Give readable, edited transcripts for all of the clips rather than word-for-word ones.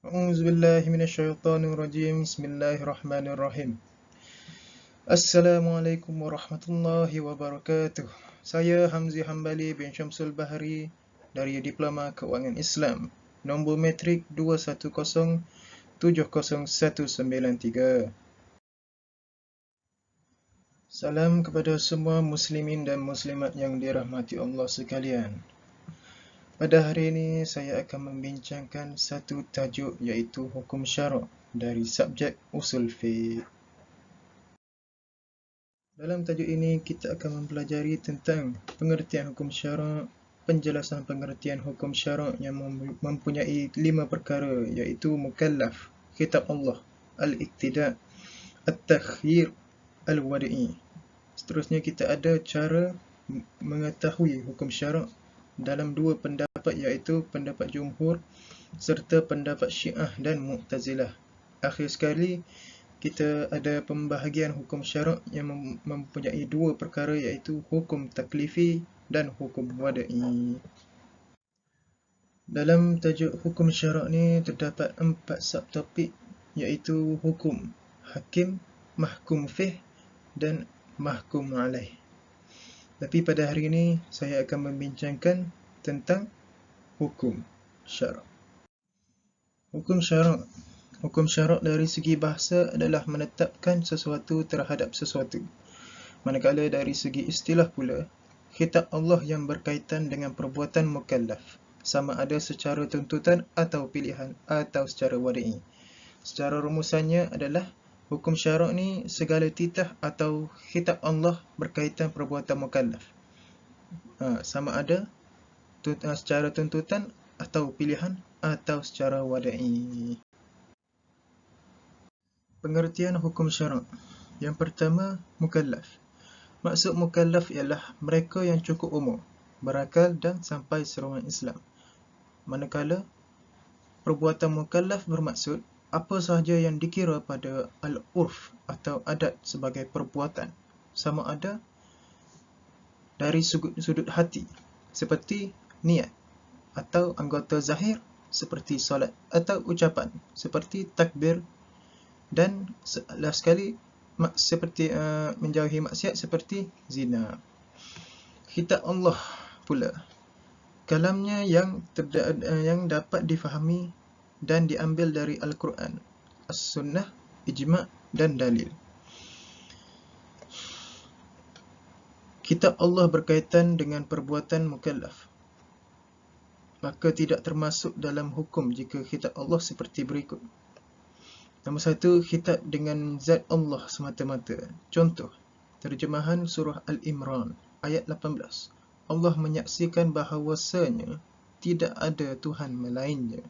A'udzubillahi minasyaitonirrajim. Bismillahirrahmanirrahim. Assalamualaikum warahmatullahi wabarakatuh. Saya Hamzi Hambali bin Syamsul Bahari dari Diploma Keuangan Islam, nombor metrik 210700193. Salam kepada semua muslimin dan muslimat yang dirahmati Allah sekalian. Pada hari ini saya akan membincangkan satu tajuk, iaitu hukum syarak dari subjek usul fiqh. Dalam tajuk ini kita akan mempelajari tentang pengertian hukum syarak, penjelasan pengertian hukum syarak yang mempunyai 5 perkara, iaitu mukallaf, kitab Allah, al-iqtida', at-takhyir, al-wada'i. Seterusnya kita ada cara mengetahui hukum syarak dalam 2 pendapat, iaitu pendapat jumhur serta pendapat Syiah dan Mu'tazilah. Akhir sekali kita ada pembahagian hukum syarak yang mempunyai 2 perkara, iaitu hukum taklifi dan hukum wada'i. Dalam tajuk hukum syarak ni terdapat 4 subtopik, iaitu hukum, hakim, mahkum fih dan mahkum alaih. Tapi pada hari ini saya akan membincangkan tentang hukum syarak. Hukum syarak dari segi bahasa adalah menetapkan sesuatu terhadap sesuatu. Manakala dari segi istilah pula, kitab Allah yang berkaitan dengan perbuatan mukallaf, sama ada secara tuntutan atau pilihan atau secara wada'i. Secara rumusannya adalah hukum syarak ni segala titah atau kitab Allah berkaitan perbuatan mukallaf, sama ada secara tuntutan atau pilihan atau secara wada'i. Pengertian hukum syarak. Yang pertama, mukallaf. Maksud mukallaf ialah mereka yang cukup umur, berakal dan sampai seruan Islam. Manakala perbuatan mukallaf bermaksud apa sahaja yang dikira pada al-urf atau adat sebagai perbuatan, sama ada dari sudut hati seperti niat, atau anggota zahir seperti solat, atau ucapan seperti takbir, dan last sekali seperti menjauhi maksiat seperti zina. Kitab Allah pula, kalamnya yang dapat difahami dan diambil dari Al-Quran, As-Sunnah, Ijma' dan dalil. Kitab Allah berkaitan dengan perbuatan mukallaf, maka tidak termasuk dalam hukum jika kitab Allah seperti berikut. Nombor 1, kitab dengan zat Allah semata-mata. Contoh, terjemahan surah Al-Imran ayat 18. Allah menyaksikan bahawasanya tidak ada Tuhan melainnya.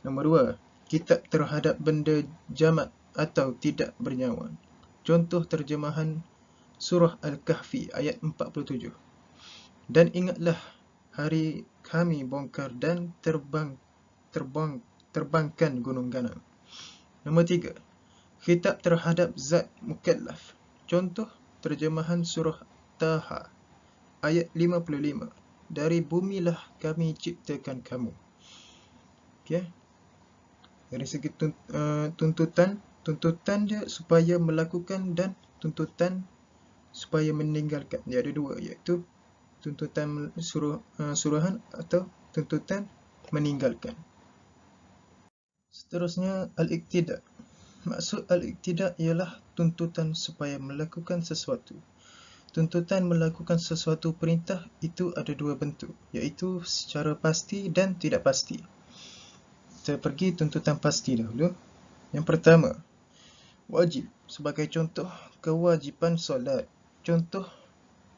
Nombor 2, kitab terhadap benda jamat atau tidak bernyawa. Contoh terjemahan surah Al-Kahfi ayat 47. Dan ingatlah hari kami bongkar dan terbangkan gunung ganam. Nombor 3, kitab terhadap zat mukallaf. Contoh terjemahan surah Taha ayat 55. Dari bumilah kami ciptakan kamu. Okey. Dari segi tuntutan dia supaya melakukan dan tuntutan supaya meninggalkan. Dia ada 2, iaitu tuntutan suruhan atau tuntutan meninggalkan. Seterusnya, al-iqtida'. Maksud al-iqtida' ialah tuntutan supaya melakukan sesuatu. Tuntutan melakukan sesuatu perintah itu ada 2 bentuk, iaitu secara pasti dan tidak pasti. Kita pergi tuntutan pasti dahulu. Yang pertama, wajib. Sebagai contoh, kewajipan solat. Contoh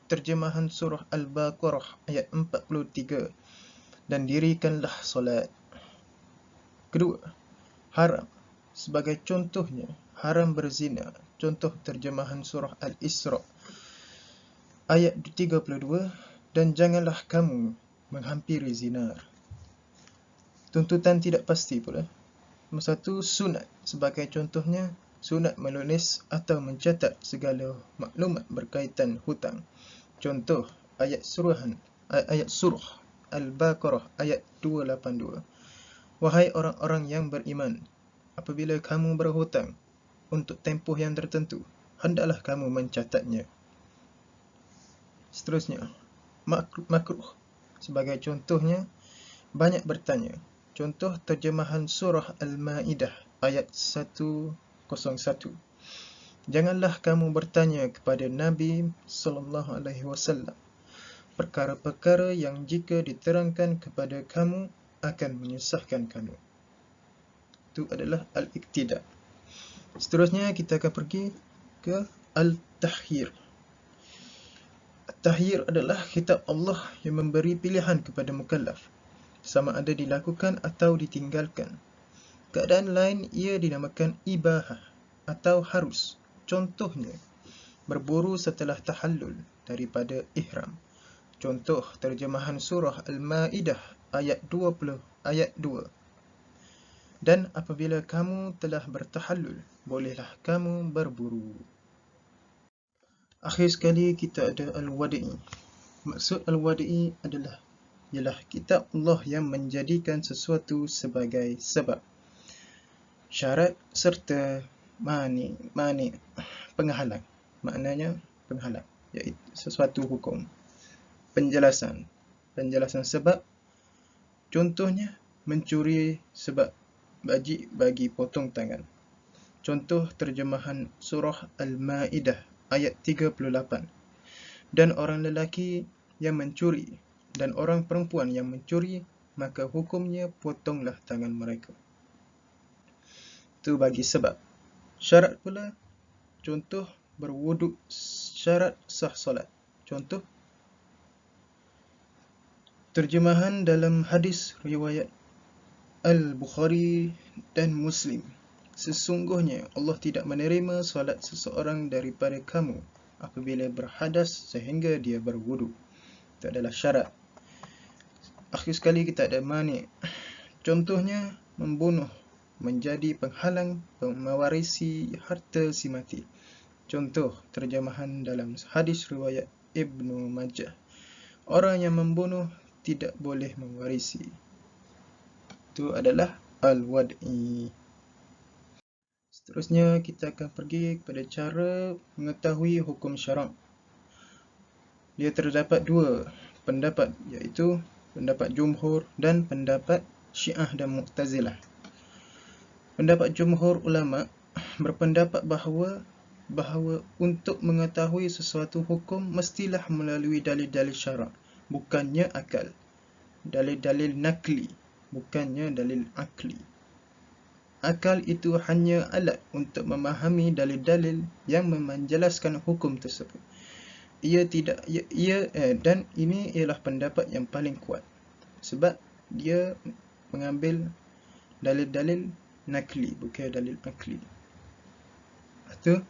terjemahan surah Al-Baqarah ayat 43. Dan dirikanlah solat. Kedua, haram. Sebagai contohnya, haram berzina. Contoh terjemahan surah Al-Isra ayat 32. Dan janganlah kamu menghampiri zina. Tuntutan tidak pasti pula. Nombor 1, sunat. Sebagai contohnya, sunat menulis atau mencatat segala maklumat berkaitan hutang. Contoh ayat surah Al-Baqarah ayat 282. Wahai orang-orang yang beriman, apabila kamu berhutang untuk tempoh yang tertentu, hendaklah kamu mencatatnya. Seterusnya, makruh. Sebagai contohnya, banyak bertanya. Contoh terjemahan surah Al-Ma'idah ayat 101. Janganlah kamu bertanya kepada Nabi SAW perkara-perkara yang jika diterangkan kepada kamu akan menyusahkan kamu. Itu adalah al-iktida. Seterusnya kita akan pergi ke al-tahyir. Al-tahyir adalah kitab Allah yang memberi pilihan kepada mukallaf, sama ada dilakukan atau ditinggalkan. Keadaan lain ia dinamakan ibahah atau harus. Contohnya, berburu setelah tahallul daripada ihram. Contoh terjemahan surah Al-Ma'idah ayat 2. Dan apabila kamu telah bertahallul, bolehlah kamu berburu. Akhir sekali kita ada Al-Wadi'i. Maksud Al-Wadi'i ialah kitab Allah yang menjadikan sesuatu sebagai sebab, syarat serta mani penghalang. Maknanya penghalang, iaitu sesuatu hukum. Penjelasan sebab. Contohnya, mencuri sebab wajib bagi potong tangan. Contoh terjemahan surah Al-Ma'idah ayat 38. Dan orang lelaki yang mencuri dan orang perempuan yang mencuri, maka hukumnya potonglah tangan mereka. Itu bagi sebab. Syarat pula, contoh berwuduk syarat sah solat. Contoh terjemahan dalam hadis riwayat Al-Bukhari dan Muslim. Sesungguhnya Allah tidak menerima solat seseorang daripada kamu apabila berhadas sehingga dia berwuduk. Itu adalah syarat. Akhir sekali kita ada mani. Contohnya membunuh, menjadi penghalang mewarisi harta si mati. Contoh terjemahan dalam hadis riwayat Ibnu Majah. Orang yang membunuh tidak boleh mewarisi. Itu adalah al-wad'i. Seterusnya kita akan pergi kepada cara mengetahui hukum syarak. Dia terdapat dua pendapat, iaitu pendapat jumhur dan pendapat Syiah dan Mu'tazilah. Pendapat jumhur ulama berpendapat bahawa untuk mengetahui sesuatu hukum mestilah melalui dalil-dalil syarak, bukannya akal. Dalil-dalil nakli, bukannya dalil akli. Akal itu hanya alat untuk memahami dalil-dalil yang menjelaskan hukum tersebut. Dan ini ialah pendapat yang paling kuat, sebab dia mengambil dalil-dalil nakli, bukan dalil akli. Itu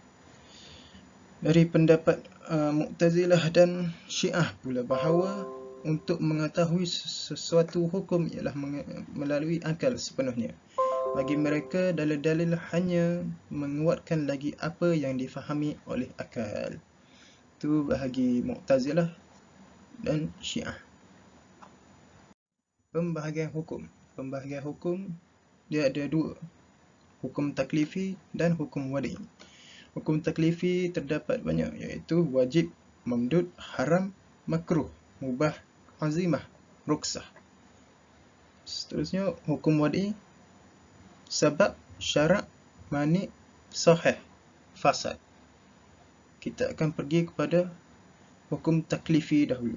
dari pendapat Mu'tazilah dan Syiah pula bahawa untuk mengetahui sesuatu hukum ialah melalui akal sepenuhnya. Bagi mereka, dalil-dalil hanya menguatkan lagi apa yang difahami oleh akal. Itu bahagi Mu'tazilah dan Syiah. Pembahagian hukum dia ada dua, hukum taklifi dan hukum wadi'. Hukum taklifi terdapat banyak, iaitu wajib, mamdud, haram, makruh, mubah, azimah, ruksah. Seterusnya hukum wadi', sebab, syarak, mani, sahih, fasad. Kita akan pergi kepada hukum taklifi dahulu.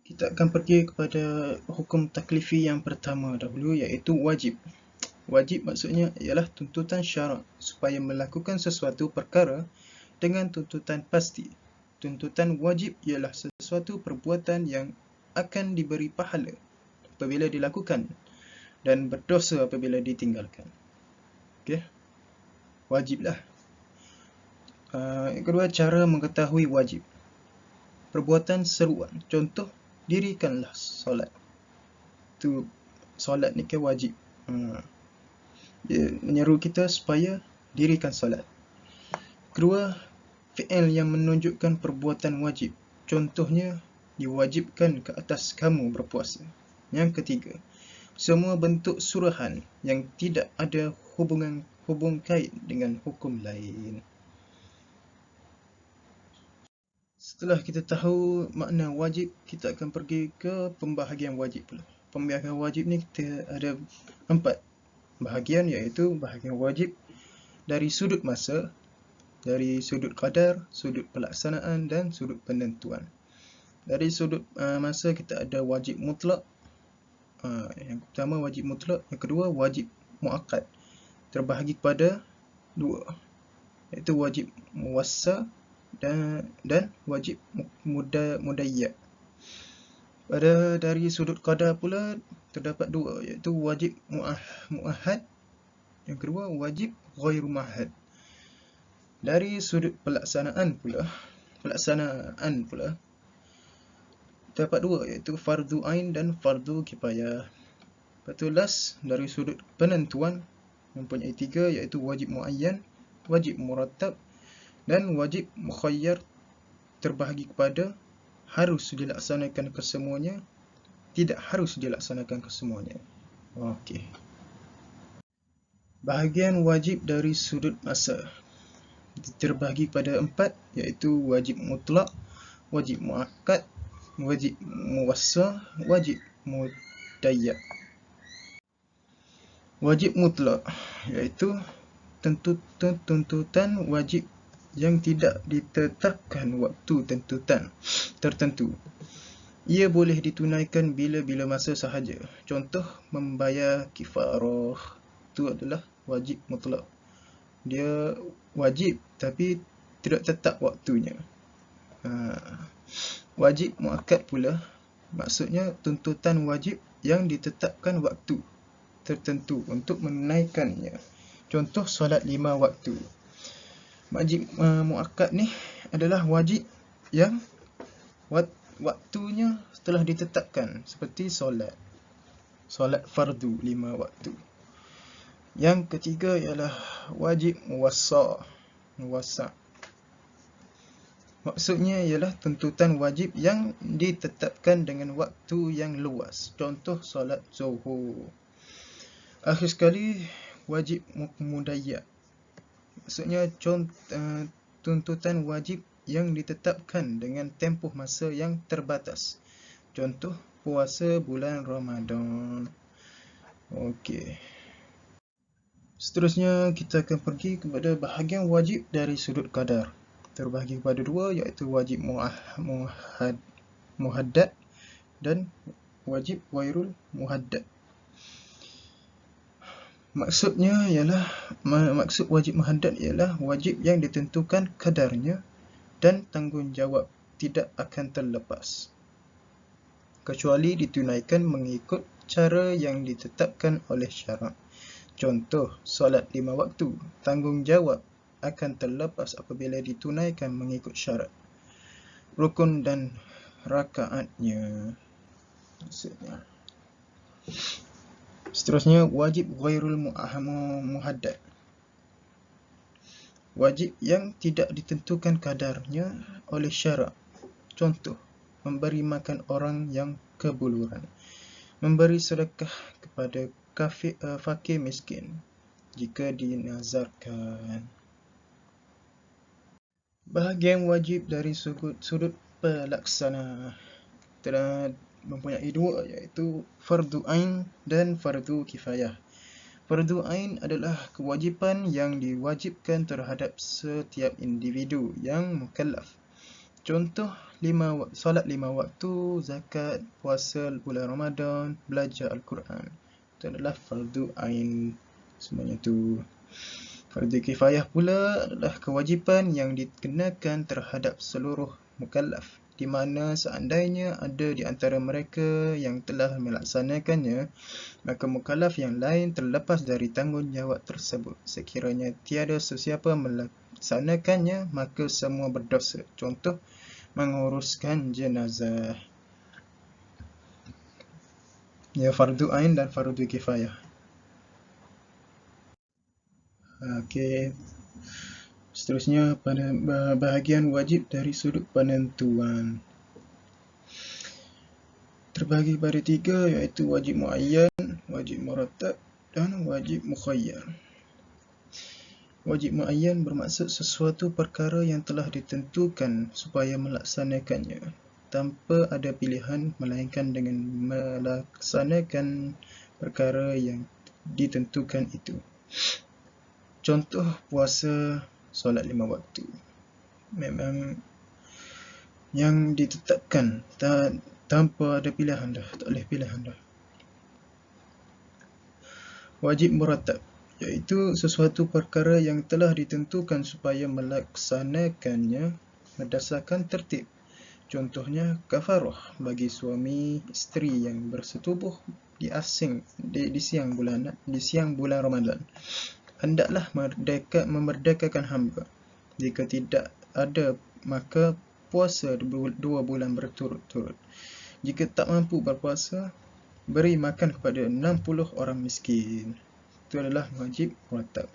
Kita akan pergi kepada hukum taklifi yang pertama dahulu, iaitu wajib. Wajib maksudnya ialah tuntutan syarak supaya melakukan sesuatu perkara dengan tuntutan pasti. Tuntutan wajib ialah sesuatu perbuatan yang akan diberi pahala apabila dilakukan dan berdosa apabila ditinggalkan. Okey. Wajiblah. Yang kedua, cara mengetahui wajib. Perbuatan seruan. Contoh, dirikanlah solat. Itu solat ni kan wajib. Dia menyeru kita supaya dirikan solat. Kedua, fi'il yang menunjukkan perbuatan wajib. Contohnya, diwajibkan ke atas kamu berpuasa. Yang ketiga, semua bentuk suruhan yang tidak ada hubung kait dengan hukum lain. Setelah kita tahu makna wajib, kita akan pergi ke pembahagian wajib pula. Pembahagian wajib ni kita ada 4 bahagian, iaitu bahagian wajib dari sudut masa, dari sudut qadar, sudut pelaksanaan dan sudut penentuan. Dari sudut masa kita ada wajib mutlak. Yang pertama wajib mutlak, yang kedua wajib muakkad. Terbahagi kepada 2, iaitu wajib muwassa dan wajib mudayyak. Dari sudut qadar pula terdapat 2, iaitu wajib muahad, yang kedua wajib ghairu muahad. Dari sudut pelaksanaan pula terdapat 2, iaitu fardu ain dan fardu kifayah. Lepas tu last, dari sudut penentuan mempunyai 3, iaitu wajib muayyan, wajib murattab dan wajib mukhayyar. Terbahagi kepada harus dilaksanakan kesemuanya, tidak harus dilaksanakan kesemuanya. Okey. Bahagian wajib dari sudut masa terbahagi pada 4, iaitu wajib mutlak, wajib muakkad, wajib muwassa, wajib mudayyak. Wajib mutlak iaitu tuntutan wajib yang tidak ditetapkan waktu tertentu. Ia boleh ditunaikan bila-bila masa sahaja. Contoh, membayar kifarah, itu adalah wajib mutlak. Dia wajib tapi tidak tetap waktunya. Wajib muakkad pula, maksudnya tuntutan wajib yang ditetapkan waktu tertentu untuk menunaikannya. Contoh, solat 5 waktu. Wajib muakkad ni adalah wajib yang waktunya telah ditetapkan, seperti solat fardu 5 waktu. Yang ketiga ialah wajib muwassa. Maksudnya ialah tuntutan wajib yang ditetapkan dengan waktu yang luas. Contoh, solat zuhur. Akhir sekali, wajib mudayyak. Maksudnya tuntutan wajib yang ditetapkan dengan tempoh masa yang terbatas. Contoh, puasa bulan Ramadan. Okey. Seterusnya kita akan pergi kepada bahagian wajib dari sudut qadar. Terbahagi kepada 2, iaitu wajib muhaddad dan wajib ghairul muhaddad. Maksud wajib muhaddad ialah wajib yang ditentukan kadarnya dan tanggungjawab tidak akan terlepas, kecuali ditunaikan mengikut cara yang ditetapkan oleh syarak. Contoh, solat 5 waktu, tanggungjawab akan terlepas apabila ditunaikan mengikut syarat, rukun dan rakaatnya. Maksudnya. Seterusnya, wajib ghairul muhaddad. Wajib yang tidak ditentukan kadarnya oleh syarak. Contoh, memberi makan orang yang kebuluran, memberi sedekah kepada fakir miskin jika dinazarkan. Bahagian wajib dari sudut pelaksana mempunyai 2, iaitu fardu ain dan fardu kifayah. Fardu ain adalah kewajipan yang diwajibkan terhadap setiap individu yang mukallaf. Contoh, solat 5 waktu, zakat, puasa bulan Ramadan, belajar Al-Quran. Itu adalah fardu ain semuanya tu. Fardu kifayah pula adalah kewajipan yang dikenakan terhadap seluruh mukallaf, di mana seandainya ada di antara mereka yang telah melaksanakannya, maka mukallaf yang lain terlepas dari tanggungjawab tersebut. Sekiranya tiada sesiapa melaksanakannya, maka semua berdosa. Contoh, menguruskan jenazah. Ya, fardu ain dan fardu kifayah. Okey. Seterusnya, pada bahagian wajib dari sudut penentuan. terbagi pada 3, iaitu wajib muayyan, wajib murattab dan wajib mukhayyar. Wajib muayyan bermaksud sesuatu perkara yang telah ditentukan supaya melaksanakannya tanpa ada pilihan melainkan dengan melaksanakan perkara yang ditentukan itu. Contoh puasa, solat 5 waktu. Memang yang ditetapkan tanpa ada pilihan dah, tak boleh pilihan dah. Wajib murattab iaitu sesuatu perkara yang telah ditentukan supaya melaksanakannya berdasarkan tertib. Contohnya kafarah bagi suami isteri yang bersetubuh di siang bulan Ramadan. Hendaklah memerdekakan hamba. Jika tidak ada, maka puasa 2 bulan berturut-turut. Jika tak mampu berpuasa, beri makan kepada 60 orang miskin. Itu adalah wajib murattab.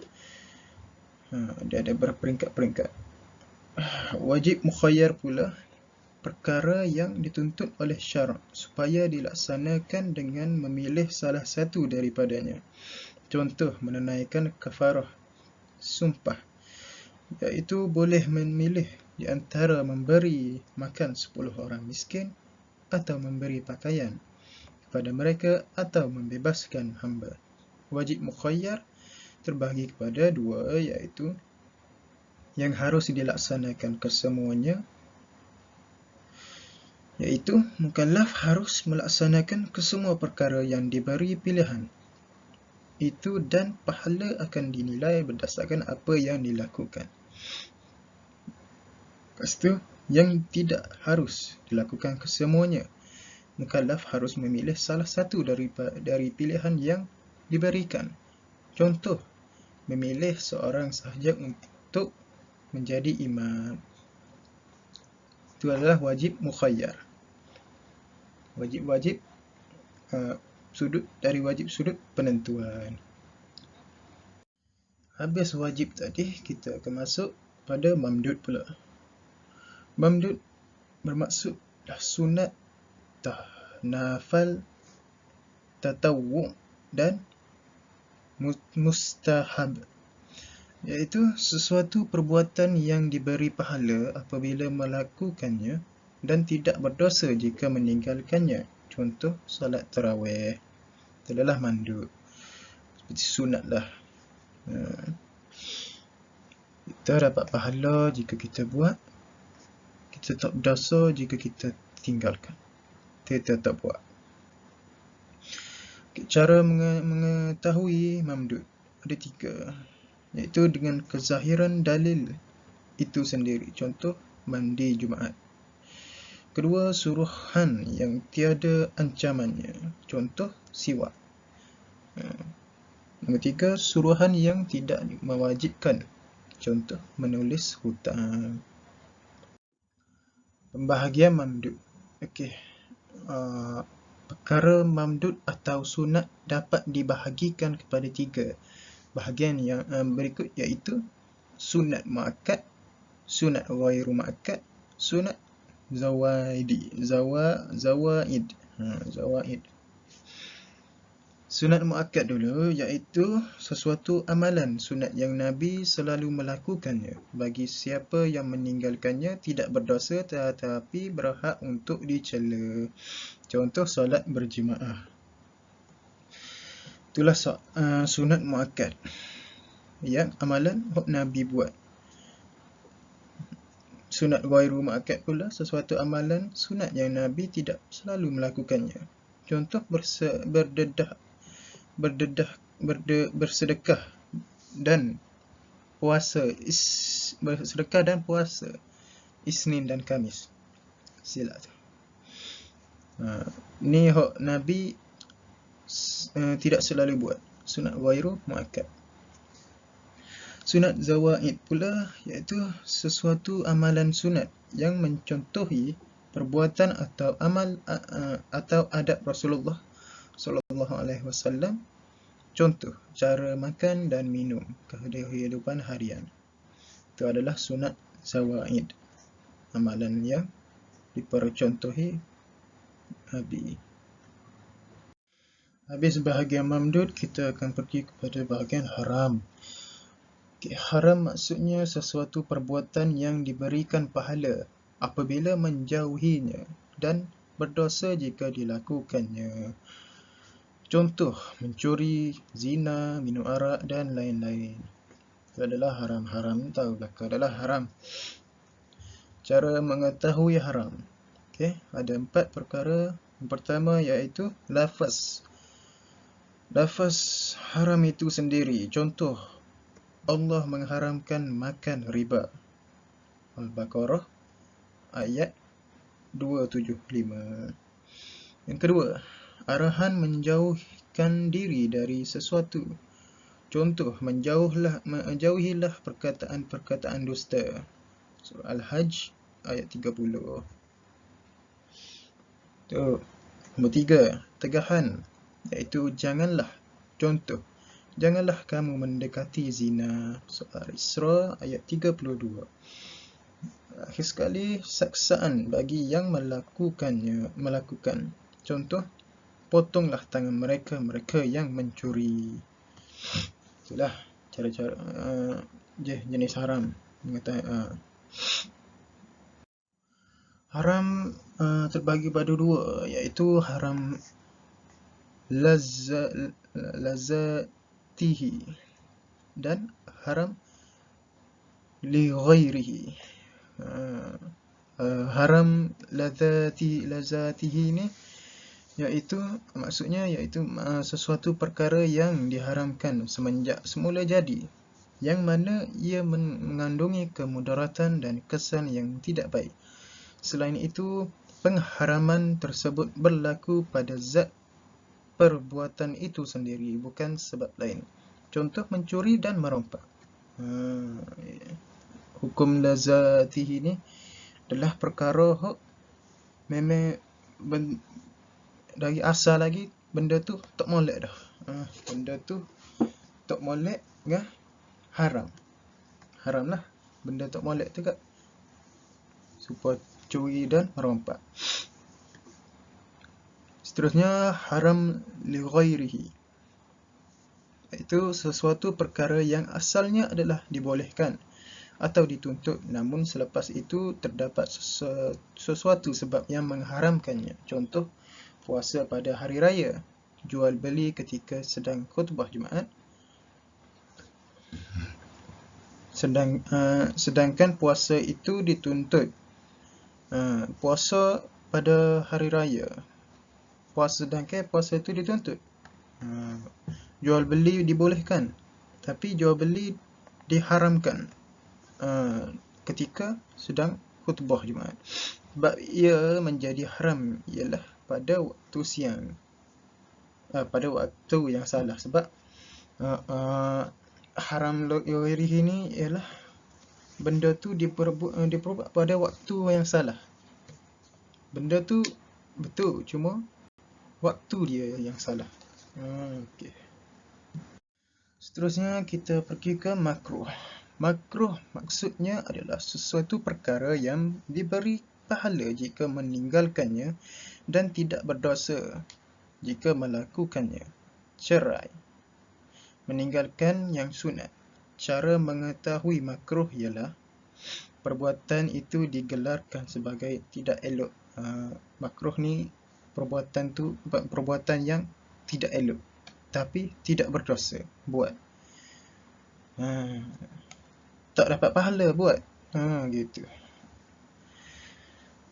Dia ada berperingkat-peringkat. Wajib mukhayyar pula perkara yang dituntut oleh syarak supaya dilaksanakan dengan memilih salah satu daripadanya. Contoh menunaikan kafarah, sumpah, iaitu boleh memilih di antara memberi makan 10 orang miskin atau memberi pakaian kepada mereka atau membebaskan hamba. Wajib mukhayyar terbahagi kepada 2, iaitu yang harus dilaksanakan kesemuanya, iaitu mukallaf harus melaksanakan kesemua perkara yang diberi pilihan itu dan pahala akan dinilai berdasarkan apa yang dilakukan. Lepas tu, yang tidak harus dilakukan kesemuanya, mukallaf harus memilih salah satu dari pilihan yang diberikan. Contoh, memilih seorang sahaja untuk menjadi imam. Itu adalah wajib mukhayyar. Wajib sudut penentuan. Habis wajib tadi, kita akan masuk pada mamdud pula. Mamdud bermaksud sunat, nafal, tatawwu' dan mustahab, iaitu sesuatu perbuatan yang diberi pahala apabila melakukannya dan tidak berdosa jika meninggalkannya. Contoh solat tarawih, itu adalah mandub, seperti sunat lah. Kita dapat pahala jika kita buat, kita tak berdosa jika kita tinggalkan, kita tak buat. Cara mengetahui mamdud ada 3, iaitu dengan kezahiran dalil itu sendiri. Contoh mandi Jumaat. Kedua, suruhan yang tiada ancamannya. Contoh siwak. Nombor 3, suruhan yang tidak mewajibkan. Contoh menulis hutang. Pembahagian mamdud. Okey. Perkara mamdud atau sunat dapat dibahagikan kepada 3 bahagian yang berikut, iaitu sunat muakkad, sunat ghairu muakkad, sunat zawaid. Sunat muakkad dulu, iaitu sesuatu amalan sunat yang Nabi selalu melakukannya. Bagi siapa yang meninggalkannya tidak berdosa tetapi berhak untuk dicela. Contoh solat berjemaah. Itulah sunat muakkad yang amalan Nabi buat. Sunat ghairu muakkad pula sesuatu amalan sunat yang Nabi tidak selalu melakukannya. Contoh bersedekah dan puasa, Isnin dan Khamis. Silap tu. Ni Nabi tidak selalu buat. Sunat ghairu muakkad. Sunat zawaid pula, iaitu sesuatu amalan sunat yang mencontohi perbuatan atau amal atau adab Rasulullah sallallahu alaihi wasallam. Contoh cara makan dan minum kehidupan harian. Itu adalah sunat zawaid, amalan yang dipercontohi Nabi. Habis bahagian mamdud, kita akan pergi kepada bahagian haram. Haram maksudnya sesuatu perbuatan yang diberikan pahala apabila menjauhinya dan berdosa jika dilakukannya. Contoh, mencuri, zina, minum arak dan lain-lain. Itu adalah haram. Haram tahu belaka adalah haram. Cara mengetahui haram. Ada 4 perkara. Yang pertama iaitu lafaz. Lafaz haram itu sendiri. Contoh, Allah mengharamkan makan riba. Al-Baqarah ayat 275. Yang kedua, arahan menjauhkan diri dari sesuatu. Contoh, menjauhilah perkataan-perkataan dusta. Surah Al-Hajj ayat 30. Nombor 3, tegahan, iaitu janganlah. Contoh, janganlah kamu mendekati zina. Surah Al-Isra ayat 32. Akhir sekali, saksaan bagi yang melakukan. Contoh, potonglah tangan mereka yang mencuri. Itulah cara-cara jenis haram. Haram terbagi pada 2, iaitu haram lazatihi dan haram li ghairihi. Haram lazatihi ni maksudnya sesuatu perkara yang diharamkan semenjak semula jadi, yang mana ia mengandungi kemudaratan dan kesan yang tidak baik. Selain itu, pengharaman tersebut berlaku pada zat perbuatan itu sendiri, bukan sebab lain. Contoh, mencuri dan merompak. Hukum lazatihi ni adalah perkara memang dari asal lagi benda tu tak molek dah. Benda tu tak molek kan haram. Haram lah benda tak molek tu kat. Supaya curi dan merompak. Seterusnya, haram li ghairihi, iaitu sesuatu perkara yang asalnya adalah dibolehkan atau dituntut, namun selepas itu terdapat sesuatu sebab yang mengharamkannya. Contoh, puasa pada hari raya, jual beli ketika sedang khutbah Jumaat. Sedangkan puasa itu dituntut. Puasa pada hari raya, sedangkan puasa itu dituntut. Jual beli dibolehkan, tapi jual beli diharamkan ketika sedang khutbah Jumaat. Sebab ia menjadi haram ialah pada waktu siang, pada waktu yang salah. Sebab haram ghairihi ni ialah benda tu diperbuat pada waktu yang salah. Benda tu betul, cuma waktu dia yang salah. Okay. Seterusnya kita pergi ke makruh. Makruh maksudnya adalah sesuatu perkara yang diberi pahala jika meninggalkannya dan tidak berdosa jika melakukannya. Cerai, meninggalkan yang sunat. Cara mengetahui makruh ialah perbuatan itu digelarkan sebagai tidak elok. Makruh ni perbuatan yang tidak elok tapi tidak berdosa buat. Tak dapat pahala buat. Gitu.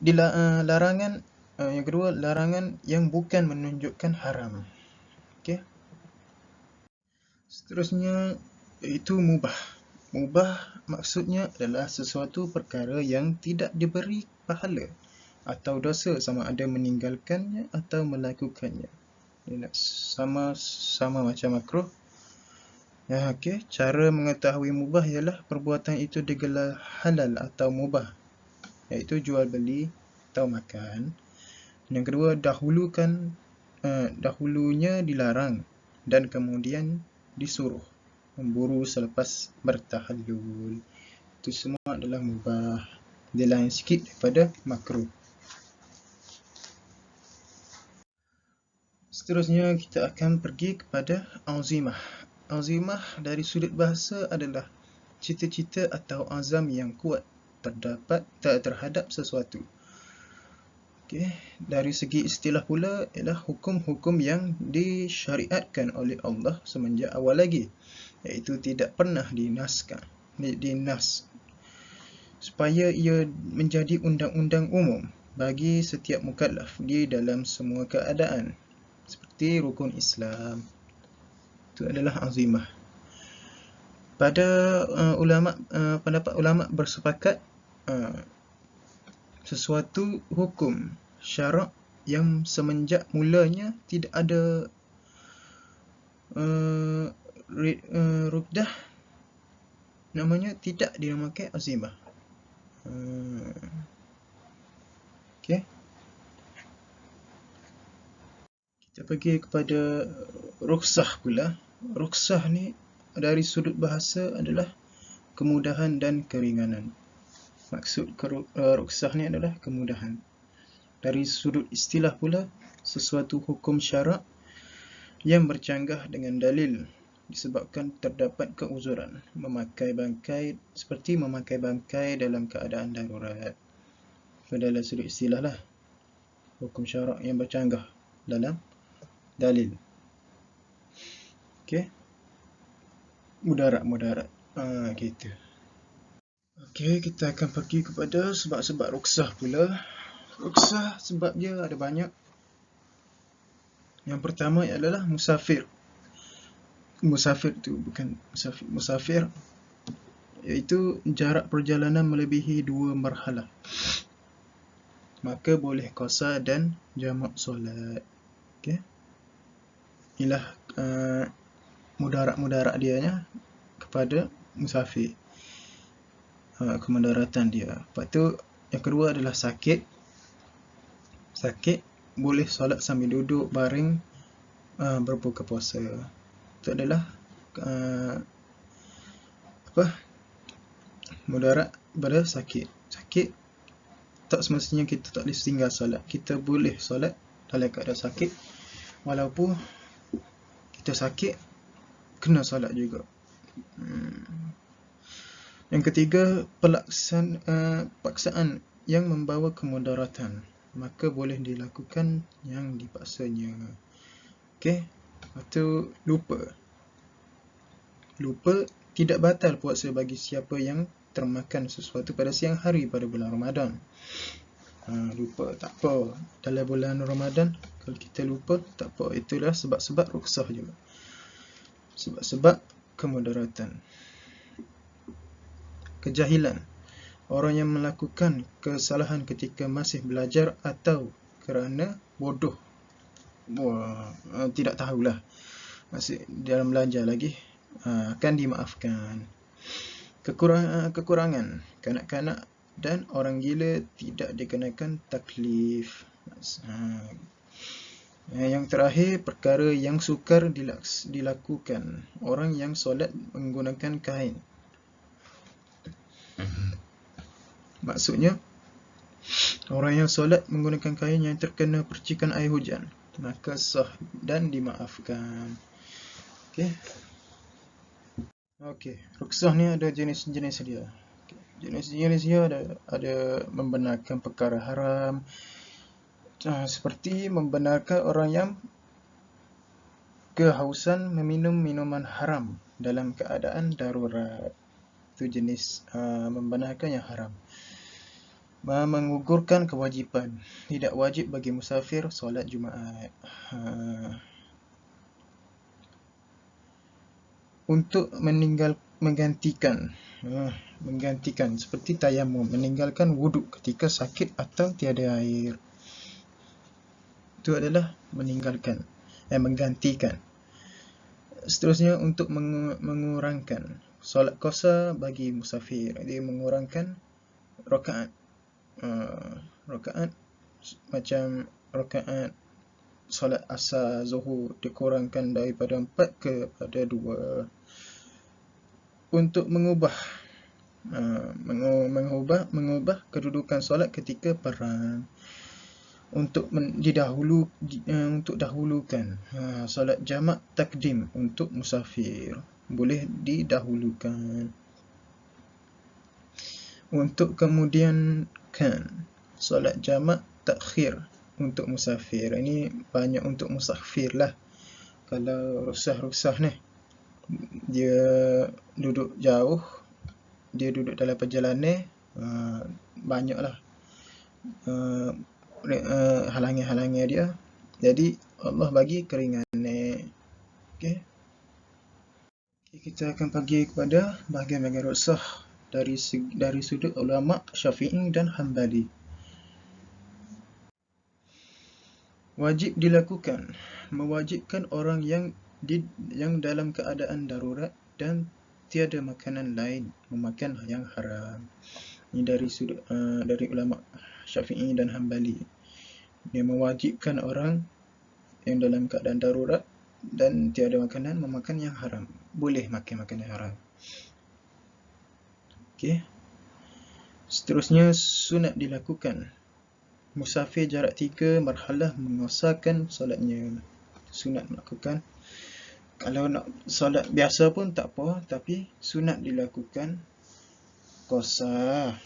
Larangan yang kedua, larangan yang bukan menunjukkan haram. Okey. Seterusnya iaitu mubah. Mubah maksudnya adalah sesuatu perkara yang tidak diberi pahala atau dosa sama ada meninggalkannya atau melakukannya. Sama macam makruh. Okey, cara mengetahui mubah ialah perbuatan itu digelar halal atau mubah, iaitu jual beli atau makan. Yang kedua, dahulunya dilarang dan kemudian disuruh memburu selepas bertahallul. Itu semua adalah mubah. Dia lain sikit daripada makruh. Seterusnya kita akan pergi kepada azimah. Azimah dari sudut bahasa adalah cita-cita atau azam yang kuat terhadap sesuatu. Okey, dari segi istilah pula ialah hukum-hukum yang disyariatkan oleh Allah semenjak awal lagi, iaitu tidak pernah dinas supaya ia menjadi undang-undang umum bagi setiap mukallaf di dalam semua keadaan, seperti rukun Islam. Itu adalah azimah. Pada pendapat ulama bersepakat sesuatu hukum syarak yang semenjak mulanya tidak ada rukdah, namanya tidak dinamakan azimah. Okey. Kita pergi kepada rukhsah pula. Rukhsah ni dari sudut bahasa adalah kemudahan dan keringanan. Maksud rukhsah ni adalah kemudahan. Dari sudut istilah pula, sesuatu hukum syarak yang bercanggah dengan dalil disebabkan terdapat keuzuran, seperti memakai bangkai dalam keadaan darurat. Dalam sudut istilah lah, hukum syarak yang bercanggah dalam dalil. Okey. Mudarat. Gitu. Okey, kita akan pergi kepada sebab-sebab rukhsah pula. Rukhsah sebab dia ada banyak. Yang pertama adalah musafir. Musafir tu bukan musafir, iaitu jarak perjalanan melebihi 2 marhalah. Maka boleh qasar dan jamak solat. Okey. Inilah mudarat dianya kepada musafir. Kemudaratan dia. Lepas tu yang kedua adalah sakit. Sakit boleh solat sambil duduk baring berbuka puasa. Itu adalah mudarat pada sakit. Sakit tak semestinya kita tak boleh tinggal solat. Kita boleh solat dalam keadaan sakit, walaupun kita sakit kena solat juga. Yang ketiga, paksaan yang membawa kemudaratan, maka boleh dilakukan yang dipaksanya. Okey. Lepas tu lupa tidak batal puasa bagi siapa yang termakan sesuatu pada siang hari pada bulan Ramadan. Lupa tak apa, dalam bulan Ramadan kalau kita lupa tak apa, itulah sebab-sebab rukhsah juga, sebab-sebab kemudaratan. Kejahilan, orang yang melakukan kesalahan ketika masih belajar atau kerana bodoh, tidak tahulah, masih dalam belajar lagi, akan dimaafkan. Kekurangan, kanak-kanak dan orang gila tidak dikenakan taklif. Yang terakhir, perkara yang sukar dilakukan orang yang solat menggunakan kain. Maksudnya, orang yang solat menggunakan kain yang terkena percikan air hujan, maka sah dan dimaafkan. Okey, rukhsah ni ada jenis-jenis dia. Jenis-jenis dia ada membenarkan perkara haram, seperti membenarkan orang yang kehausan meminum minuman haram dalam keadaan darurat. Itu jenis membenarkan yang haram. Mengugurkan kewajipan, tidak wajib bagi musafir solat Jumaat. Untuk menggantikan seperti tayamum, meninggalkan wuduk ketika sakit atau tiada air. Itu adalah menggantikan. Seterusnya, untuk mengurangkan solat qasar bagi musafir, dia mengurangkan rakaat. Rakaat macam rakaat solat asar, zuhur dikurangkan daripada 4 kepada 2. Untuk mengubah kedudukan solat ketika perang. untuk untuk dahulukan. Solat jamak takdim untuk musafir, boleh didahulukan. Untuk kemudiankan, solat jamak takhir untuk musafir. Ini banyak untuk musafir lah. Kalau rusah-rusah ni, dia duduk jauh, dia duduk dalam perjalanan, banyaklah halangan-halangan dia. Jadi Allah bagi keringanan. Okey. Kita akan pergi kepada bahagian-bahagian rusah dari sudut ulama Syafi'i dan Hambali. Wajib dilakukan, mewajibkan orang yang dalam keadaan darurat dan tiada makanan lain memakan yang haram. Ini dari ulama Syafi'i dan Hambali. Dia mewajibkan orang yang dalam keadaan darurat dan tiada makanan memakan yang haram. Boleh makan makanan yang haram. Okey. Seterusnya, sunat dilakukan. Musafir jarak 3 marhalah mengusahakan solatnya. Sunat melakukan. Kalau nak solat biasa pun tak apa, tapi sunat dilakukan qasar.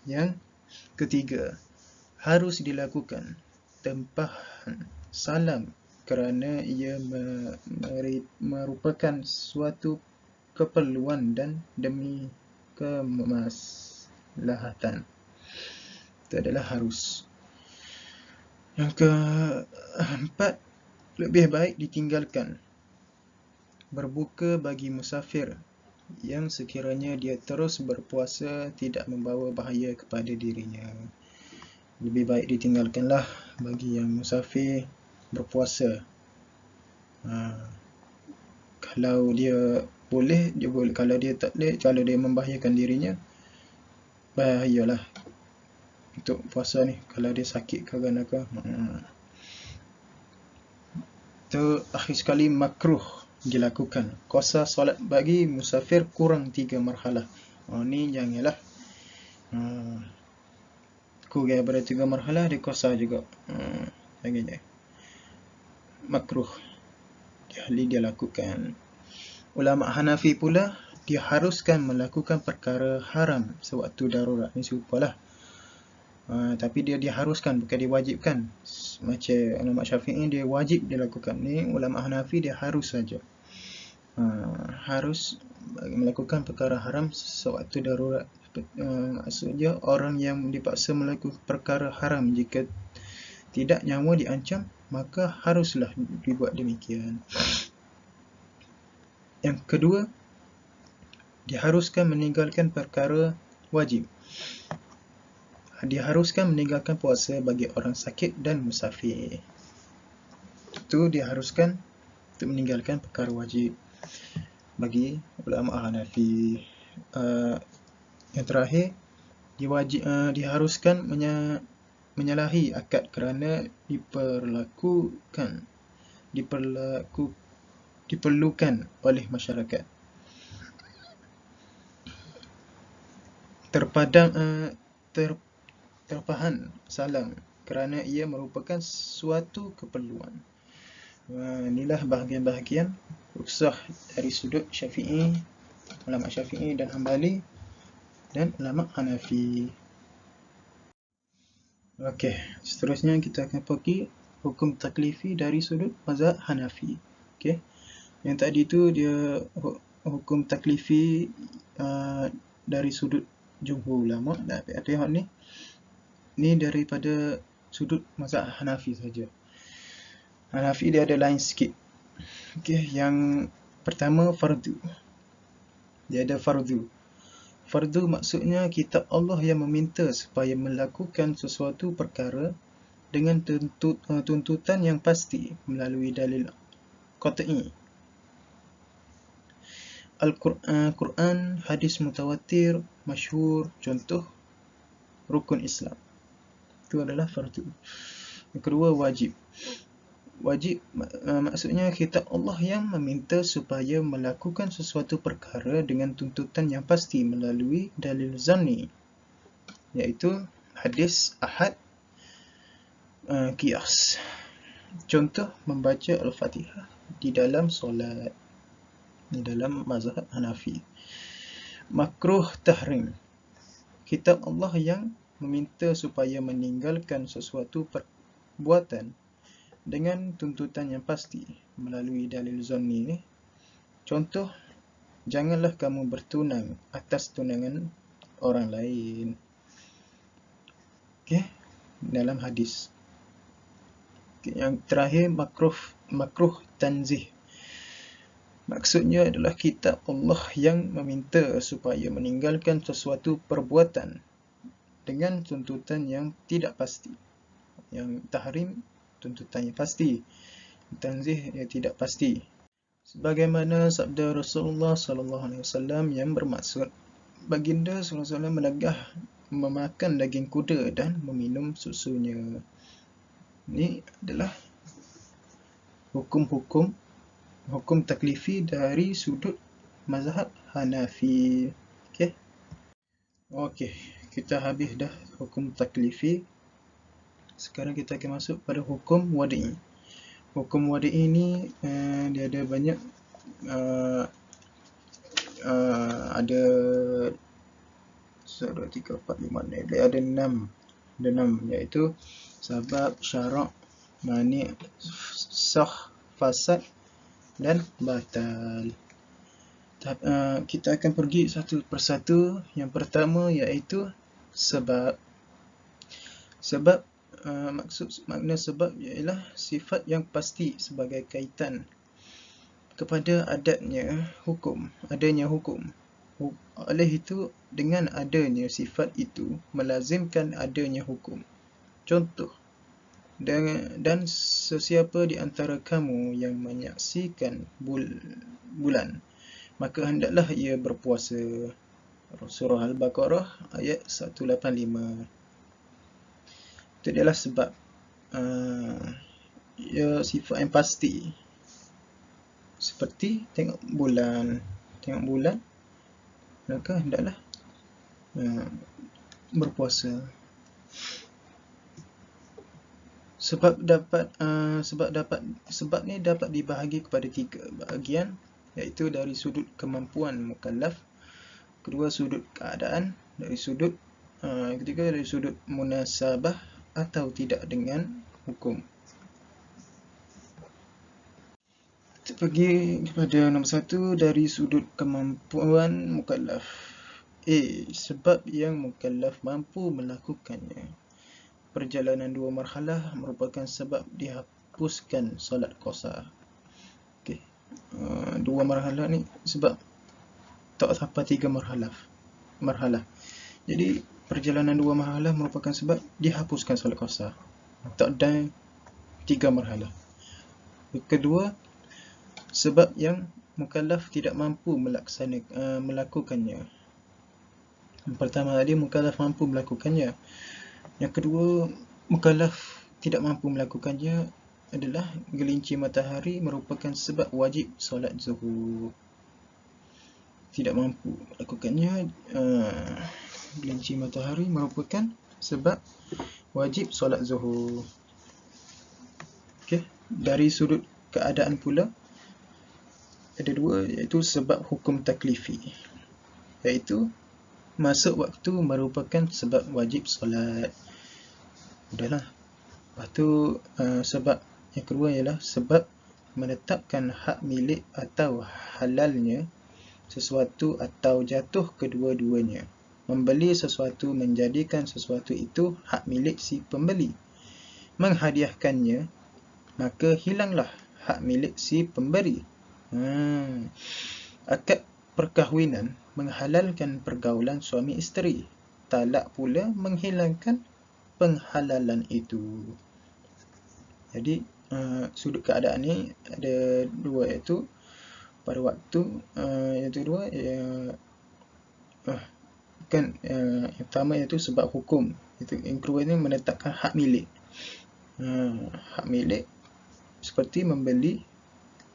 Yang ketiga, harus dilakukan tempahan salam kerana ia merupakan suatu keperluan dan demi kemaslahatan. Itu adalah harus. Yang keempat, lebih baik ditinggalkan berbuka bagi musafir yang sekiranya dia terus berpuasa tidak membawa bahaya kepada dirinya. Lebih baik ditinggalkanlah bagi yang musafir berpuasa. Kalau dia boleh, dia boleh. Kalau dia tak boleh, kalau dia membahayakan dirinya, bahayalah untuk puasa ni. Kalau dia sakit ke apa, itu akhir sekali makruh dilakukan. Qasar solat bagi musafir kurang 3 marhalah. Ni janganlah kurang daripada 3 marhalah dia qasar juga. Jangan. Makruh dia lakukan. Ulama Hanafi pula diharuskan melakukan perkara haram sewaktu darurat. Ni serupalah. Tapi dia diharuskan, bukan diwajibkan. Macam ulama Syafi'i dia wajib dilakukan. Ni ulama Hanafi dia harus saja. Harus melakukan perkara haram sewaktu darurat. Maksudnya orang yang dipaksa melakukan perkara haram, jika tidak nyawa diancam, maka haruslah dibuat demikian. Yang kedua, diharuskan meninggalkan perkara wajib. Diharuskan meninggalkan puasa bagi orang sakit dan musafir. Itu diharuskan untuk meninggalkan perkara wajib bagi ulama Hanafi. Yang terakhir, diharuskan menyalahi akad kerana diperlukan oleh masyarakat. Terpahan salam kerana ia merupakan suatu keperluan. Inilah bahagian-bahagian rukhsah dari sudut Syafi'i, ulama Syafi'i dan Hambali dan ulama Hanafi. Okey, seterusnya kita akan pergi hukum taklifi dari sudut mazhab Hanafi. Okey. Yang tadi tu dia hukum taklifi dari sudut jumhur ulama. Tengok ni daripada sudut mazhab Hanafi saja. Hanafi dia ada lain sikit. Okey, yang pertama fardu. Dia ada fardu. Fardu maksudnya kitab Allah yang meminta supaya melakukan sesuatu perkara dengan tuntutan yang pasti melalui dalil qat'i. Al-Quran, hadis mutawatir, masyhur, contoh rukun Islam. Itu adalah fardu. Yang kedua, wajib. Wajib maksudnya kitab Allah yang meminta supaya melakukan sesuatu perkara dengan tuntutan yang pasti melalui dalil zanni, iaitu hadis ahad Qiyas. Contoh membaca Al-Fatihah di dalam solat, di dalam mazhab Hanafi. Makruh tahrim. Kitab Allah yang meminta supaya meninggalkan sesuatu perbuatan dengan tuntutan yang pasti melalui dalil zanni ni. Contoh, janganlah kamu bertunang atas tunangan orang lain. Okey, dalam hadis. Yang terakhir, makruh tanzih. Maksudnya adalah kitab Allah yang meminta supaya meninggalkan sesuatu perbuatan dengan tuntutan yang tidak pasti. Yang tahrim tuntutannya pasti, tanzih yang tidak pasti. Sebagaimana sabda Rasulullah SAW yang bermaksud baginda SAW menegah memakan daging kuda dan meminum susunya. Ini adalah hukum taklifi dari sudut mazhab Hanafi. Okey, kita habis dah hukum taklifi. Sekarang kita akan masuk pada hukum wadi'i. Hukum wadi'i ni dia ada banyak, ada 1, 2, 3, 4, 5, 6, ada 6, iaitu sabab, syarak, mani', sah, fasad dan batal. Kita akan pergi satu persatu. Yang pertama iaitu sebab. Sebab, makna sebab ialah sifat yang pasti sebagai kaitan kepada adanya hukum. Oleh itu, dengan adanya sifat itu melazimkan adanya hukum. Contoh, dan sesiapa di antara kamu yang menyaksikan bulan, maka hendaklah ia berpuasa. Surah Al-Baqarah ayat 185. Itu adalah sebab. Ia sifat yang pasti. Seperti tengok bulan, maka hendaklah berpuasa. Sebab ni dapat dibahagi kepada 3 bahagian, iaitu dari sudut kemampuan mukallaf, kedua sudut keadaan, ketiga dari sudut munasabah atau tidak dengan hukum. Kita pergi kepada nombor 1, dari sudut kemampuan mukallaf. Sebab yang mukallaf mampu melakukannya. Perjalanan 2 marhalah merupakan sebab dihapuskan solat qasar. Okey. 2 marhalah ni sebab tak sampai 3 marhalah. Jadi perjalanan 2 marhalah merupakan sebab dihapuskan solat qasar. Tak dan 3 marhalah. Kedua, sebab yang mukallaf tidak mampu melakukannya. Yang pertama tadi mukallaf mampu melakukannya. Yang kedua, mukallaf tidak mampu melakukannya adalah gelincir matahari merupakan sebab wajib solat zuhur. Tidak mampu melakukannya, gelincir matahari merupakan sebab wajib solat zuhur. Okey, dari sudut keadaan pula ada 2, iaitu sebab hukum taklifi, iaitu masuk waktu merupakan sebab wajib solat. Udahlah. Lepas tu sebab yang kedua ialah sebab menetapkan hak milik atau halalnya sesuatu atau jatuh kedua-duanya. Membeli sesuatu menjadikan sesuatu itu hak milik si pembeli. Menghadiahkannya, maka hilanglah hak milik si pemberi. Akad perkahwinan menghalalkan pergaulan suami isteri. Talak pula menghilangkan penghalalan itu. Jadi sudut keadaan ni ada 2, iaitu pada waktu, yang kedua yang pertama iaitu sebab hukum. Yang kedua ni menetapkan hak milik. Hak milik seperti membeli,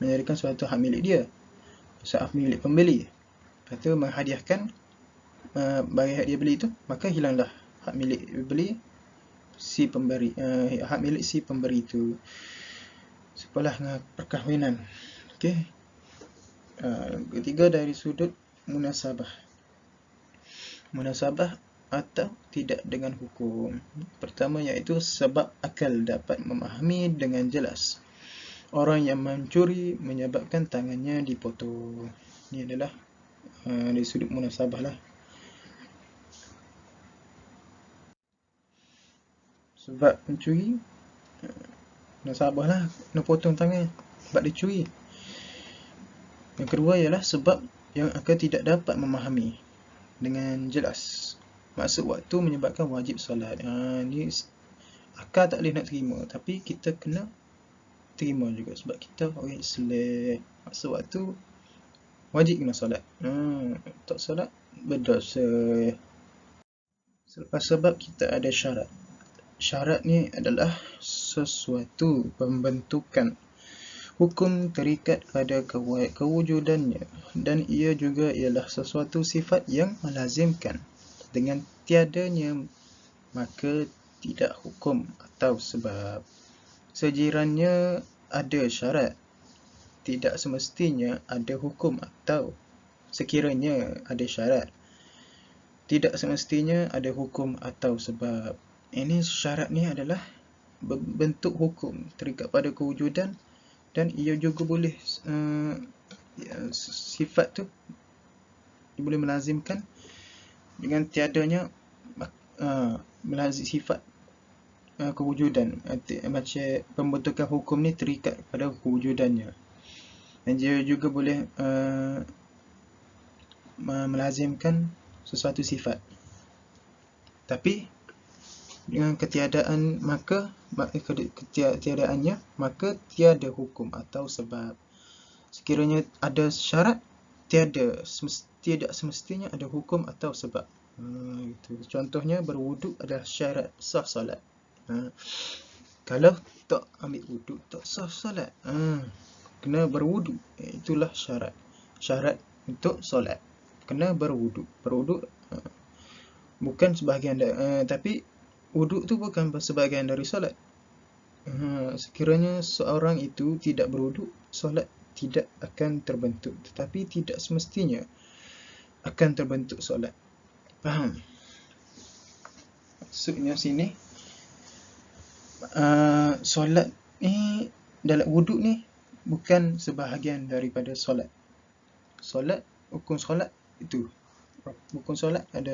menjadikan suatu hak milik dia, hak milik pembeli. Lepas tu menghadiahkan bagi hak dia beli itu, maka hilanglah hak milik beli si pemberi, hak milik si pemberi itu. Sebelah dengan perkahwinan. Okey. Ketiga dari sudut munasabah. Munasabah atau tidak dengan hukum. Pertama iaitu sebab akal dapat memahami dengan jelas. Orang yang mencuri menyebabkan tangannya dipotong. Ini adalah dari sudut munasabah lah. Sebab mencuri, munasabah lah, nak potong tangan sebab dia curi. Yang kedua ialah sebab yang akal tidak dapat memahami dengan jelas. Maksud waktu menyebabkan wajib solat. Ni akal tak boleh nak terima, tapi kita kena terima juga sebab kita orang Islam. Maksud waktu wajib kena solat. Tak solat berdosa. Selepas sebab kita ada syarat. Syarat ni adalah sesuatu pembentukan. Hukum terikat pada kewujudannya dan ia juga ialah sesuatu sifat yang melazimkan. Dengan tiadanya maka tidak hukum atau sebab. Sekiranya ada syarat, tidak semestinya ada hukum atau sekiranya ada syarat, tidak semestinya ada hukum atau sebab. Ini syarat ni adalah bentuk hukum terikat pada kewujudan dan ia juga boleh sifat tu boleh melazimkan. Dengan tiadanya melazim sifat kewujudan, macam pembentukan hukum ni terikat pada kewujudannya, dan dia juga boleh melazimkan sesuatu sifat. Tapi dengan ketiadaan ketiadaannya maka tiada hukum atau sebab. Sekiranya ada syarat, tidak semestinya ada hukum atau sebab. Itu. Contohnya berwuduk adalah syarat sah solat. Kalau tak ambil wuduk tak sah solat. Kena berwuduk. Itulah syarat. Syarat untuk solat. Kena berwuduk. Berwuduk bukan sebahagian tapi wuduk tu bukan sebahagian dari solat. Sekiranya seorang itu tidak berwuduk, solat tidak akan terbentuk. Tetapi tidak semestinya akan terbentuk solat. Faham? Maksudnya sini solat ni, dalam wuduk ni bukan sebahagian daripada solat. Solat, hukum solat itu. Hukum solat ada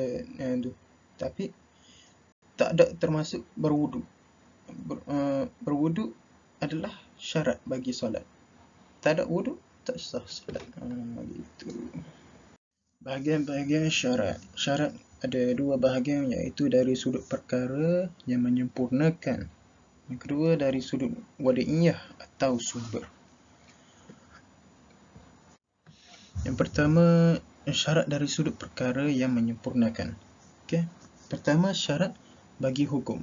tu. Tapi tak ada termasuk berwuduk. Berwuduk adalah syarat bagi solat. Tak ada wuduk, tak sah solat. Gitu. Bahagian-bahagian syarat. Syarat ada dua bahagian, iaitu dari sudut perkara yang menyempurnakan. Yang kedua dari sudut wadi'iyah atau sumber. Yang pertama, syarat dari sudut perkara yang menyempurnakan. Okey. Pertama, syarat bagi hukum.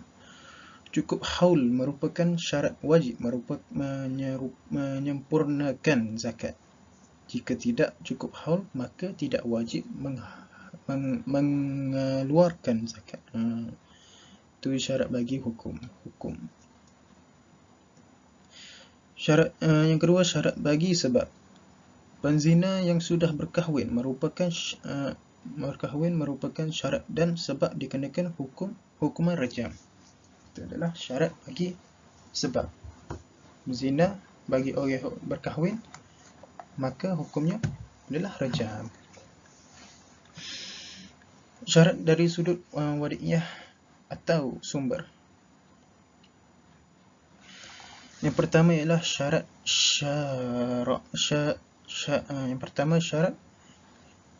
Cukup haul merupakan syarat wajib menyempurnakan zakat. Jika tidak cukup haul, maka tidak wajib mengeluarkan zakat. Itu syarat bagi hukum. Syarat yang kedua, syarat bagi sebab. Penzina yang sudah berkahwin merupakan syarat dan sebab dikenakan hukuman rajam. Itu adalah syarat bagi sebab. Zina bagi orang yang berkahwin, maka hukumnya adalah rajam. Syarat dari sudut wadi'iyah atau sumber. Yang pertama ialah syarat yang pertama syarat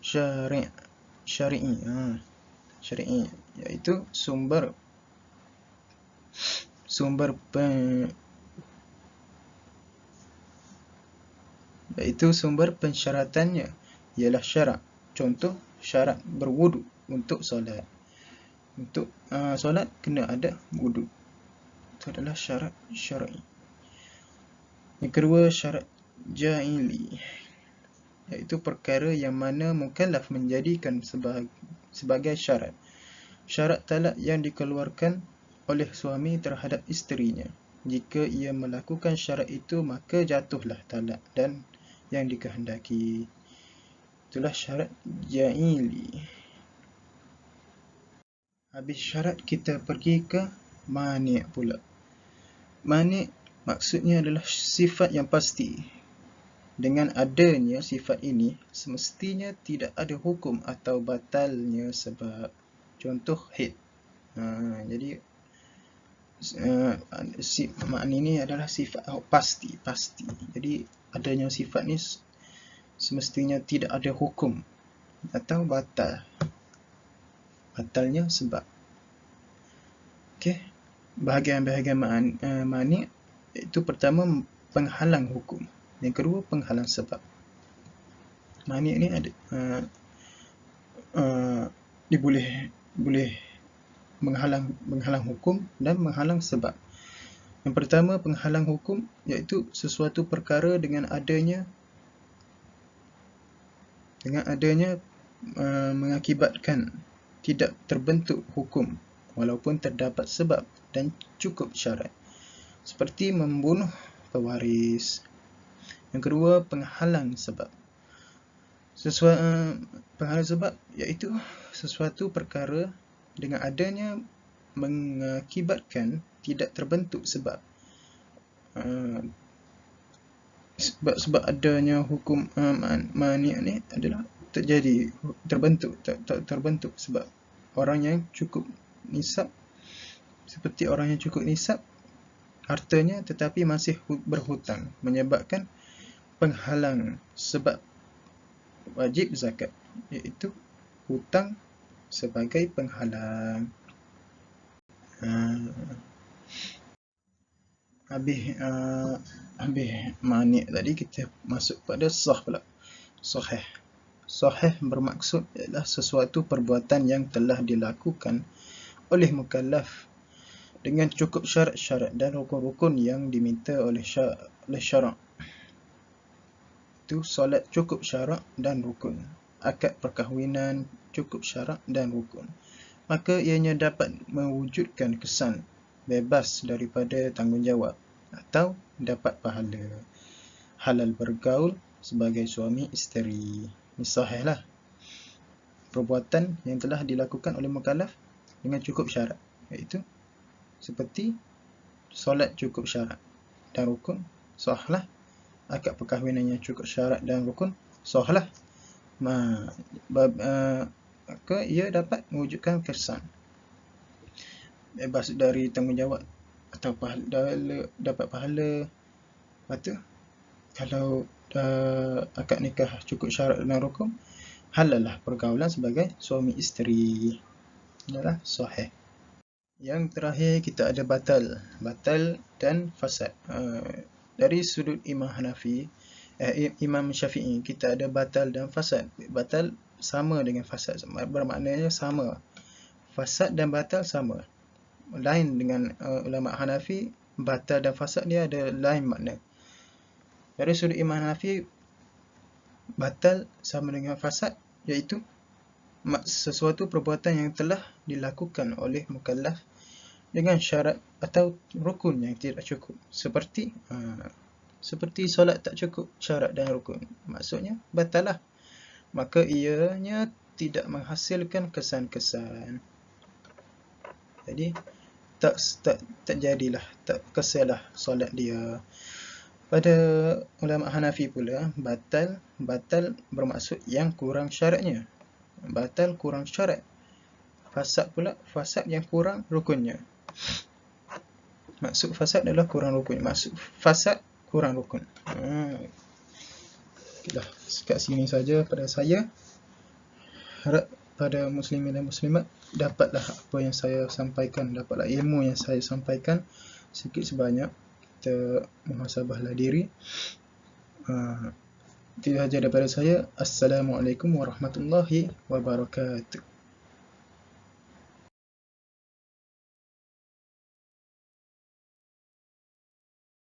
syari'i, iaitu sumber pensyaratannya ialah syarak. Contoh, syarat berwuduk untuk solat. Untuk solat kena ada wuduk. Itu adalah syarat syar'i. Yang kedua, syarat ja'ili, iaitu perkara yang mana mukallaf menjadikan sebagai syarat. Syarat talak yang dikeluarkan oleh suami terhadap isterinya. Jika ia melakukan syarat itu, maka jatuhlah talak dan yang dikehendaki. Itulah syarat ja'ili. Habis syarat, kita pergi ke mani' pula. Mani' maksudnya adalah sifat yang pasti. Dengan adanya sifat ini, semestinya tidak ada hukum atau batalnya sebab. Contoh haid. Jadi makna ini adalah sifat pasti. Jadi adanya sifat ni semestinya tidak ada hukum atau batalnya sebab. Okey, bahagian-bahagian mani' iaitu pertama penghalang hukum, yang kedua penghalang sebab. Mani' ni ada dia boleh menghalang hukum dan menghalang sebab. Yang pertama, penghalang hukum, iaitu sesuatu perkara dengan adanya mengakibatkan tidak terbentuk hukum walaupun terdapat sebab dan cukup syarat, seperti membunuh pewaris. Yang kedua, penghalang sebab. Penghalang sebab iaitu sesuatu perkara dengan adanya mengakibatkan tidak terbentuk sebab. Sebab adanya hukum mani' ni adalah terbentuk sebab orang yang cukup nisab, seperti orang yang cukup nisab hartanya tetapi masih berhutang, menyebabkan penghalang sebab wajib zakat, iaitu hutang sebagai penghalang. Habis mani' tadi, kita masuk pada sah pula. Sahih bermaksud ialah sesuatu perbuatan yang telah dilakukan oleh mukallaf dengan cukup syarat-syarat dan rukun-rukun yang diminta oleh syarak. Itu solat cukup syarak dan rukun, akad perkahwinan cukup syarak dan rukun, maka ianya dapat mewujudkan kesan bebas daripada tanggungjawab atau dapat pahala. Halal bergaul sebagai suami isteri. Ini sahihlah. Perbuatan yang telah dilakukan oleh mukallaf dengan cukup syarat, iaitu seperti solat cukup syarat dan rukun, sahlah. Akad perkahwinan yang cukup syarat dan rukun, sahlah. Maka ia dapat mewujudkan kesan bebas dari tanggungjawab atau dapat pahala. Lepas tu, kalau akad nikah cukup syarat dan rukun, halal lah pergaulan sebagai suami isteri. Inilah sahih. Yang terakhir, kita ada batal dan fasad. Dari sudut Imam Syafi'i, kita ada batal dan fasad. Batal sama dengan fasad, bermaknanya sama. Fasad dan batal sama. Lain dengan ulama Hanafi, batal dan fasad dia ada lain makna. Dari sudut Imam Hanafi, batal sama dengan fasad, iaitu sesuatu perbuatan yang telah dilakukan oleh mukallaf dengan syarat atau rukun yang tidak cukup, seperti solat tak cukup syarat dan rukun, maksudnya batal lah. Maka ianya tidak menghasilkan kesan-kesan, jadi tak jadilah, tak kesalah solat dia. Pada ulama Hanafi pula, batal bermaksud yang kurang syaratnya. Batal kurang syarat. Fasad pula, fasad yang kurang rukunnya. Maksud fasad adalah kurang rukun. Maksud fasad kurang rukun. Dah, kat sini saja pada saya. Harap pada muslimin dan muslimat dapatlah apa yang saya sampaikan, dapatlah ilmu yang saya sampaikan sikit sebanyak. Kita muhasabahlah diri. Itu sahaja daripada saya. Assalamualaikum warahmatullahi wabarakatuh.